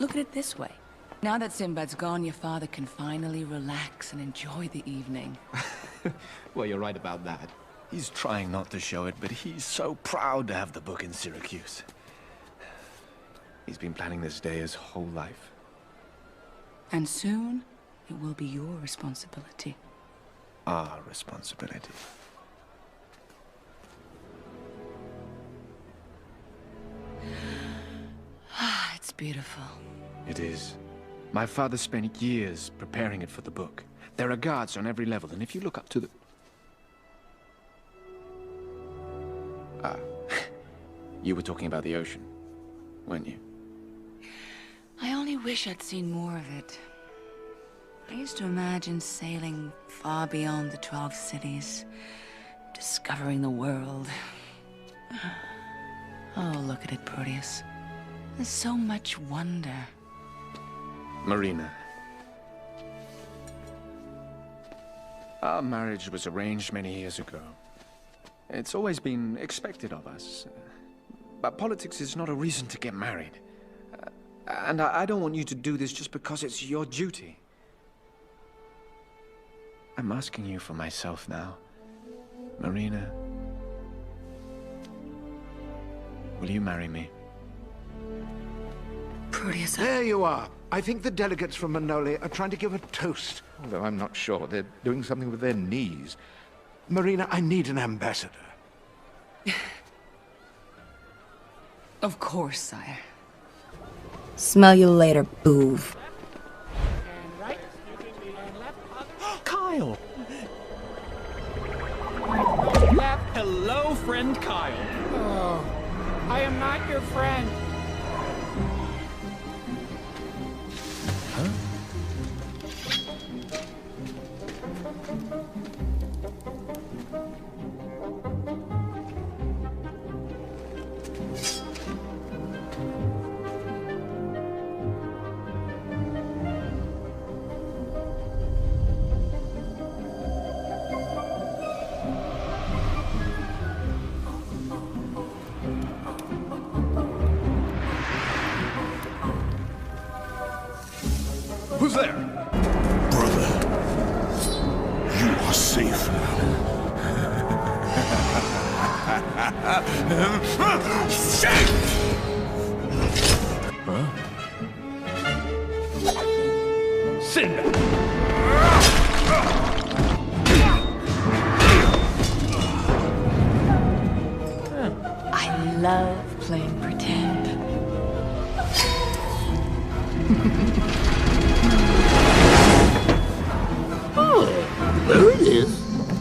look at it this way. Now that Sinbad's gone, your father can finally relax and enjoy the evening. Well, you're right about that. He's trying not to show it, but he's so proud to have the book in Syracuse. He's been planning this day his whole life. And soon, it will be your responsibility. Our responsibility. Ah, it's beautiful. It is. My father spent years preparing it for the book. There are guards on every level, and if you look up to the... Ah, you were talking about the ocean, weren't you? I only wish I'd seen more of it. I used to imagine sailing far beyond the 12 cities, discovering the world. Oh, look at it, Proteus. There's so much wonder. Marina. Our marriage was arranged many years ago. It's always been expected of us. But politics is not a reason to get married. And I don't want you to do this just because it's your duty. I'm asking you for myself now. Marina. Will you marry me? Proteus, There you are. I think the delegates from Manoli are trying to give a toast. Although I'm not sure. They're doing something with their knees. Marina, I need an ambassador. Of course, sire. Smell you later, boov. Kyle! Hello, friend Kyle. Oh, I am not your friend. Who's there? Brother, you are safe now. Sinbad. I love playing pretend. There it is.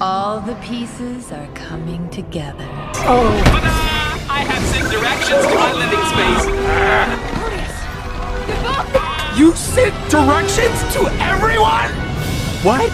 All the pieces are coming together. I have sent directions to my living space. You sent directions to everyone?! What?